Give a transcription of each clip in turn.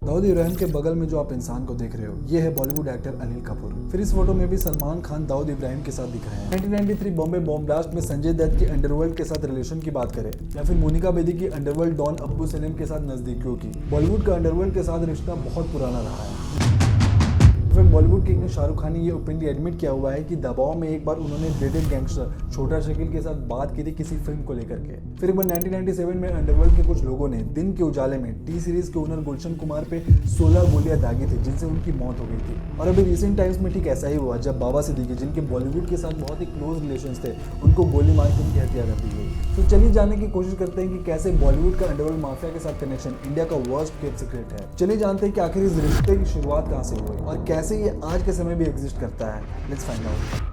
दाऊद इब्राहिम के बगल में जो आप इंसान को देख रहे हो, ये है बॉलीवुड एक्टर अनिल कपूर। फिर इस फोटो में भी सलमान खान दाऊद इब्राहिम के साथ दिख रहे हैं। 1993 बॉम्बे बॉम्ब ब्लास्ट में संजय दत्त की अंडरवर्ल्ड के साथ रिलेशन की बात करें या फिर मोनिका बेदी की अंडरवर्ल्ड डॉन अब्बू सलीम के साथ नजदीकियों की, बॉलीवुड का अंडरवर्ल्ड के साथ रिश्ता बहुत पुराना रहा है। फिर बॉलीवुड के किंग शाहरुख खान ने ये ओपनली एडमिट किया हुआ है कि दबाव में एक बार उन्होंने ब्रिटिश गैंगस्टर छोटा शकील के साथ बात की थी किसी फिल्म को लेकर के। फिर एक बार 1997 में अंडरवर्ल्ड के कुछ लोगों ने दिन के उजाले में टी सीरीज के ओनर गुलशन कुमार पे 16 गोलियां दागी थी, जिनसे उनकी मौत हो गई थी। और अभी रिसेंट टाइम्स में ठीक ऐसा ही हुआ जब बाबा सिद्दीकी, जिनके बॉलीवुड के साथ बहुत ही क्लोज रिलेशन थे, उनको गोली मार के उनकी हत्या कर दी गई। तो चलिए जानने की कोशिश करते हैं कि कैसे बॉलीवुड का अंडरवर्ल्ड माफिया के साथ कनेक्शन इंडिया का वर्स्ट केप सीक्रेट है। चलिए जानते हैं कि आखिर इस रिश्ते की शुरुआत कहाँ से हुई और कैसे ये आज के समय भी एग्जिस्ट करता है। Let's find out.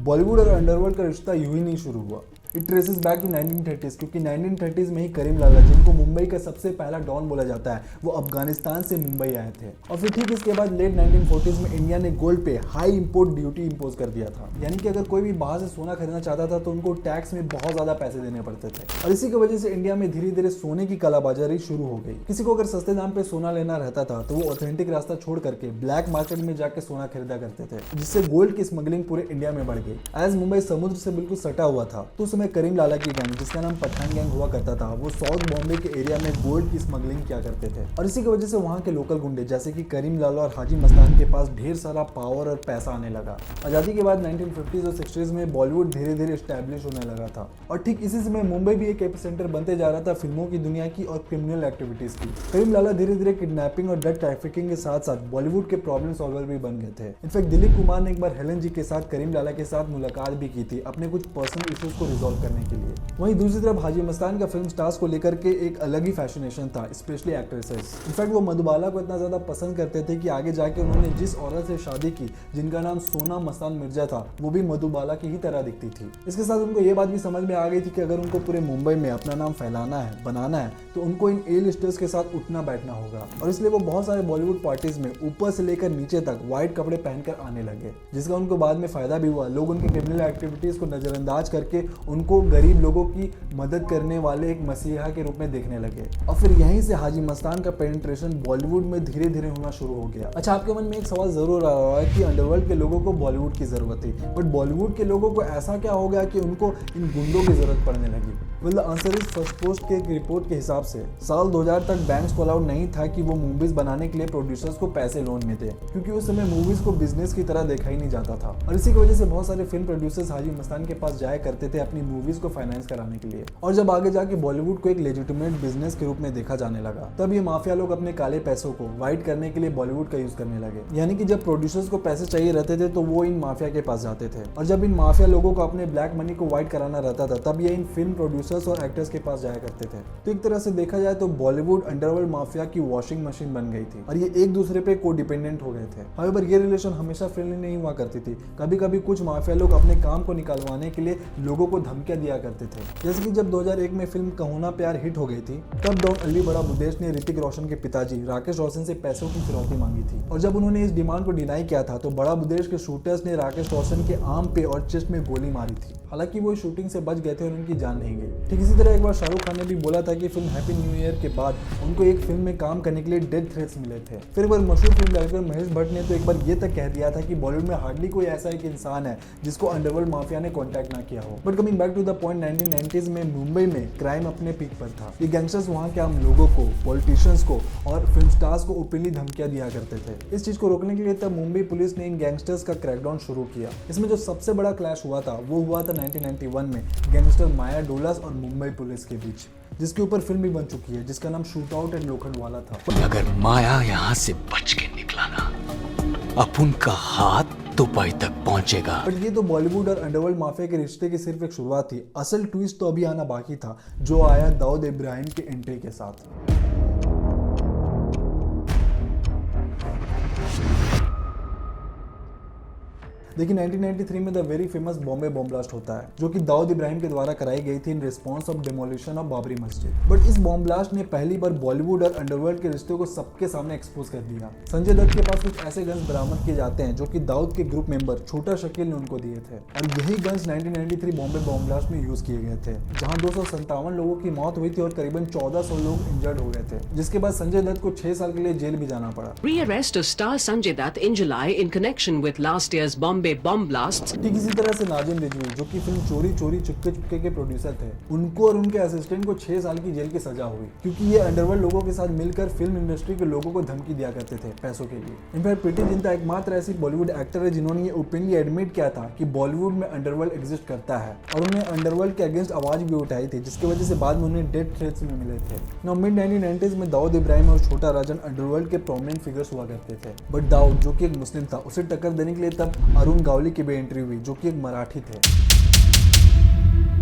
बॉलीवुड और अंडरवर्ल्ड का रिश्ता यूं ही नहीं शुरू हुआ। It traces back to 1930s, क्योंकि 1930s में ही करीम लाला, जिनको मुंबई का सबसे पहला डॉन बोला जाता है, वो अफगानिस्तान से मुंबई आए थे। और फिर ठीक इसके बाद लेट 1940s में इंडिया ने गोल्ड पे हाई इंपोर्ट ड्यूटी इंपोज कर दिया था। यानी कि अगर कोई भी बाहर से सोना खरीदना चाहता था तो उनको टैक्स में बहुत ज्यादा पैसे देने पड़ते थे। और इसी की वजह से इंडिया में धीरे धीरे सोने की कालाबाजारी शुरू हो गई। किसी को अगर सस्ते दाम पे सोना लेना रहता था तो वो ऑथेंटिक रास्ता छोड़ करके ब्लैक मार्केट में जाके सोना खरीदा करते थे, जिससे गोल्ड की स्मगलिंग पूरे इंडिया में बढ़ गई। एज मुंबई समुद्र से बिल्कुल सटा हुआ था, तो उस समय करीम लाला की गैंग, जिसका नाम पठान गैंग हुआ करता था, वो साउथ बॉम्बे के एरिया में गोल्ड की स्मगलिंग किया करते थे। और इसी की वजह से वहां के लोकल गुंडे जैसे कि करीम लाला और हाजी मस्तान के पास ढेर सारा पावर और पैसा आने लगा। आजादी के बाद 1950s और 60s में बॉलीवुड धीरे धीरे स्टैब्लिश होने लगा था। और ठीक इसी समय मुंबई भी एक एपिसेंटर बनते जा रहा था फिल्मों की दुनिया की और क्रिमिनल एक्टिविटीज की। करीम लाला धीरे धीरे किडनैपिंग और ड्रग ट्रैफिकिंग के साथ साथ बॉलीवुड के प्रॉब्लम सॉल्वर भी बन गए थे। इनफैक्ट दिलीप कुमार ने एक बार हेलन जी के साथ करीम लाला के साथ मुलाकात भी की थी अपने कुछ पर्सनल इश्यूज को रिजॉल्व करने के लिए। वहीं दूसरी तरफ हाजी मस्तान का फिल्म स्टार्स को लेकर के एक अलग ही फैसिनेशन था, स्पेशली एक्ट्रेसेस। इनफैक्ट वो मधुबाला को इतना ज्यादा पसंद करते थे कि आगे जाके उन्होंने जिस औरत से शादी की जिनका नाम सोना मस्तान मिर्जा था, वो भी मधुबाला की ही तरह दिखती थी। इसके साथ उनको ये बात भी समझ में आ गई थी कि अगर उनको पूरे मुंबई में अपना नाम फैलाना है, बनाना है, तो उनको इन ए लिस्टर्स के साथ उठना बैठना होगा। और इसलिए वो बहुत सारे बॉलीवुड पार्टीज में ऊपर से लेकर नीचे तक व्हाइट कपड़े पहनकर आने लगे, जिसका उनको बाद में फायदा भी हुआ। लोग उनकी क्रिमिनल एक्टिविटीज को नजरअंदाज करके उनको गरीब लोगों की मदद करने वाले एक मसीहा के रूप में देखने लगे। और फिर यहीं से हाजी मस्तान का पेनिट्रेशन बॉलीवुड में धीरे धीरे होना शुरू हो गया। अच्छा, आपके मन में एक सवाल जरूर आ रहा है कि अंडरवर्ल्ड के लोगों को बॉलीवुड की जरूरत थी, बट बॉलीवुड के लोगों को ऐसा क्या हो गया कि उनको इन गुंडों की जरूरत पड़ने लगी। Well, the answer is first post के एक रिपोर्ट के हिसाब से साल 2000 तक बैंक्स को अलाउड नहीं था कि वो मूवीज बनाने के लिए प्रोड्यूसर्स को पैसे लोन में दे, क्योंकि उस समय मूवीज को बिजनेस की तरह देखा ही नहीं जाता था। और इसी की वजह से बहुत सारे फिल्म प्रोड्यूसर्स हाजी मस्तान के पास जाया करते थे अपनी मूवीज को फाइनेंस कराने के लिए। और जब आगे जाके बॉलीवुड को एक लेजिटिमेट बिजनेस के रूप में देखा जाने लगा, तब ये माफिया लोग अपने काले पैसों को वाइट करने के लिए बॉलीवुड का यूज करने लगे। यानी कि जब प्रोड्यूसर्स को पैसे चाहिए रहते थे तो वो इन माफिया के पास जाते थे, और जब इन माफिया लोगों को अपने ब्लैक मनी को वाइट कराना रहता था, तब ये इन फिल्म प्रोड्यूसर्स और एक्टर्स के पास जाया करते थे। तो एक तरह से देखा जाए तो बॉलीवुड अंडरवर्ल्ड माफिया की वॉशिंग मशीन बन गई थी और ये एक दूसरे पे को डिपेंडेंट हो गए थे। हाउएवर ये रिलेशन हमेशा फ्रेंडली नहीं हुआ करती थी। कभी कभी कुछ माफिया लोग अपने काम को निकालवाने के लिए लोगों को धमकियां दिया करते थे। जैसे कि जब 2001 में फिल्म कहोना प्यार हिट हो गई थी, तब डॉन अली बड़ा बुदेश ने ऋतिक रोशन के पिताजी राकेश रोशन से पैसों की फिरौती मांगी थी। और जब उन्होंने इस डिमांड को डिनाई किया था तो बड़ा बुदेश के शूटर्स ने राकेश रोशन के आर्म पे और चेस्ट में गोली मारी थी। हालांकि वो शूटिंग से बच गए थे और उनकी जान नहीं गई। ठीक इसी तरह एक बार शाहरुख खान ने भी बोला था कि फिल्म हैप्पी न्यू ईयर के बाद उनको एक फिल्म में काम करने के लिए डेथ थ्रेट्स मिले थे। फिर एक बार मशहूर फिल्म डायरेक्टर महेश भट्ट ने तो एक बार ये तक कह दिया था कि बॉलीवुड में हार्डली कोई ऐसा एक इंसान है जिसको अंडरवर्ल्ड माफिया ने कॉन्टैक्ट ना किया हो। But coming back to the point, 1990s में मुंबई में क्राइम अपने पीक पर था। ये गैंगस्टर्स वहाँ के आम लोगों को, पॉलिटिशियंस को और फिल्म स्टार्स को ओपनली धमकियां दिया करते थे। इस चीज को रोकने के लिए तब मुंबई पुलिस ने इन गैंगस्टर्स का क्रैकडाउन शुरू किया। इसमें जो सबसे बड़ा क्लैश हुआ था वो हुआ था 1991 में गैंगस्टर माया डोलस और मुंबई पुलिस के बीच, जिसके ऊपर फिल्म भी बन चुकी है, जिसका नाम शूट आउट एट लोखंडवाला था। अगर माया यहाँ से बच के निकला ना, अपुन का हाथ दुबई तक पहुंचेगा। बट ये तो बॉलीवुड और अंडरवर्ल्ड माफिया के रिश्ते की सिर्फ एक शुरुआत थी। असल ट्विस्ट तो अभी आना बाकी था, जो आया दाऊद इब्राहिम की एंट्री के साथ। देखिए 1993 में the very famous Bombay bomb blast होता है, जो कि दाऊद इब्राहिम के द्वारा कराई गई थी in response of demolition of Babri मस्जिद। बट इस बॉम्ब ब्लास्ट ने पहली बार बॉलीवुड और अंडरवर्ल्ड के रिश्ते को सबके सामने एक्सपोज कर दिया। संजय दत्त के पास कुछ ऐसे गन्स बरामद किए जाते हैं जो कि दाऊद के ग्रुप मेंबर छोटा शकील ने उनको दिए थे, और यही गन्स 1993 बॉम्बे बॉम्ब ब्लास्ट में यूज किए गए थे, जहां 257 लोगों की मौत हुई थी और करीबन 1400 लोग इंजर्ड हो गए थे, जिसके बाद संजय दत्त को 6 साल के लिए जेल भी जाना पड़ा। Re-arrest of star Sanjay Dutt in July in connection with last year's Bombay bomb blasts. ठीक इसी तरह से नाजिम रिजवी, जो कि फिल्म चोरी चोरी चुपके चुपके के प्रोड्यूसर थे, उनको और उनके असिस्टेंट को 6 साल की जेल की सजा हुई, क्योंकि ये अंडरवर्ल्ड लोगों के साथ मिलकर फिल्म इंडस्ट्री के लोगों को धमकी दिया करते थे पैसों के लिए। इनफैक्ट प्रीति जिंटा एकमात्र ऐसी बॉलीवुड एक्टर है जिन्होंने ये ओपनली एडमिट किया था कि बॉलीवुड में अंडरवर्ल्ड एग्जिस्ट करता है, और उन्हें अंडरवर्ल्ड के अगेंस्ट आवाज भी उठाई थी, जिसकी वजह से बाद में उन्हें डेथ थ्रेट्स भी मिले थे। नाउ मिड 1990s में दाऊद इब्राहिम और छोटा राजन अंडरवर्ल्ड के प्रोमिनेंट फिगर्स हुआ करते थे, बट दाऊद जो कि एक मुस्लिम था, उसे टक्कर देने के लिए तब अरुण गावली की भी एंट्री हुई, जो कि एक मराठी थे।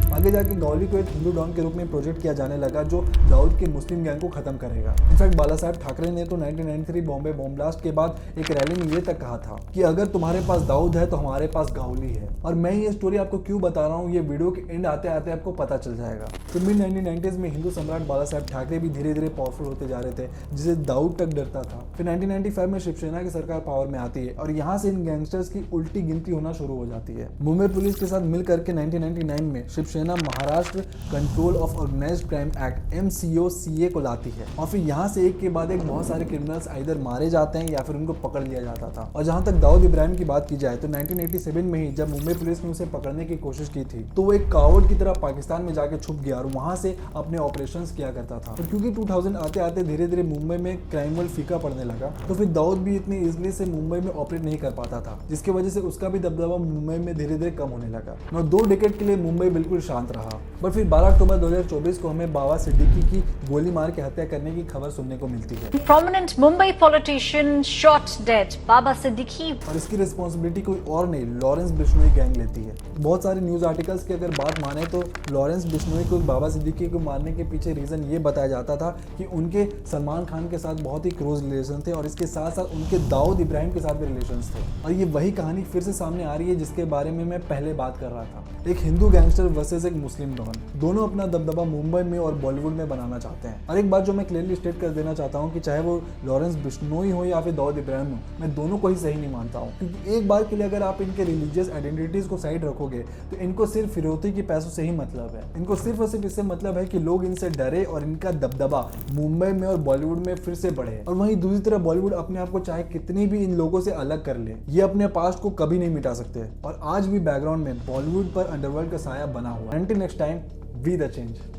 आगे जाके गावली को एक हिंदू डॉन के रूप में प्रोजेक्ट किया जाने लगा, जो दाऊद के मुस्लिम गैंग को खत्म करेगा। इनफैक्ट बाला साहेब ठाकरे ने तो 1993 बॉम्बे बॉम्ब ब्लास्ट के बाद एक रैली में ये तक कहा था कि अगर तुम्हारे पास दाऊद है तो हमारे पास गावली है। और मैं ये स्टोरी आपको क्यों बता रहा हूँ, ये वीडियो के एंड आते आते आपको पता चल जाएगा। तो मिड 1990s में हिंदू सम्राट बाला साहेब ठाकरे भी धीरे धीरे पावरफुल होते जा रहे थे, जिसे दाऊद तक डरता था। फिर 1995 में शिवसेना की सरकार पावर में आती है, और यहाँ से इन गैंगस्टर्स की उल्टी गिनती होना शुरू हो जाती है। मुंबई पुलिस के साथ मिल करके 1999 में Shiv Sena Maharashtra control of organised crime act MCO/CA को लाती है, और फिर यहाँ से एक के बाद एक बहुत सारे क्रिमिनल्स आइदर मारे जाते हैं या फिर उनको पकड़ लिया जाता था। और जहाँ तक दाऊद इब्राहिम की बात की जाए तो 1987 में ही जब मुंबई पुलिस ने उसे पकड़ने की कोशिश की थी, तो वो एक कावड़ की तरह पाकिस्तान में जाके छुप गया और वहां से अपने ऑपरेशंस किया करता था। और क्योंकि 2000 आते आते धीरे धीरे मुंबई में क्राइम वर्ल्ड फीका पड़ने लगा, तो फिर दाऊद भी इतनी इजिली से मुंबई में ऑपरेट नहीं कर पाता था, जिसकी वजह से उसका भी दबदबा मुंबई में धीरे धीरे कम होने लगा। और 2 डिकेड के लिए मुंबई बिल्कुल शांत रहा। बट फिर 12 अक्टूबर 2024 को हमें बाबा सिद्दीकी की गोली मार के हत्या करने की खबर सुनने को मिलती है। Prominent Mumbai politician shot dead, Baba Siddiqui. और इसकी रिस्पॉन्सिबिलिटी कोई और नहीं, लॉरेंस बिश्नोई गैंग लेती है। बहुत सारे न्यूज आर्टिकल्स की अगर बात माने तो लॉरेंस बिश्नोई को बाबा सिद्दीकी को मारने के पीछे रीजन ये बताया जाता था कि उनके सलमान खान के साथ बहुत ही क्लोज रिलेशन थे, और इसके साथ साथ उनके दाऊद इब्राहिम के साथ भी रिलेशन थे। और ये वही कहानी फिर से सामने आ रही है जिसके बारे में मैं पहले बात कर रहा था, एक हिंदू गैंगस्टर वर्सेस एक मुस्लिम डॉन। दोनों अपना दबदबा मुंबई में और बॉलीवुड में बनाना चाहते हैं। और एक बात जो मैं क्लियरली स्टेट कर देना चाहता हूँ कि चाहे वो लॉरेंस बिश्नोई हो या फिर दाऊद इब्राहिम हो, मैं दोनों को ही सही नहीं मानता हूँ, क्योंकि एक बार के लिए अगर आप इनके रिलीजियस आइडेंटिटीज को साइड रखोगे तो इनको सिर्फ फिरौती के पैसों से ही मतलब है। इनको सिर्फ और सिर्फ इससे मतलब है कि लोग इनसे डरे और इनका दबदबा मुंबई में और बॉलीवुड में फिर से बढ़े। और वहीं दूसरी तरफ बॉलीवुड अपने आप को चाहे कितनी भी इन लोगों से अलग कर ले, ये अपने पास्ट को कभी नहीं मिटा सकते, और आज भी बैकग्राउंड में बॉलीवुड पर अंडरवर्ल्ड का साया बना हुआ है। Until next time, be the change.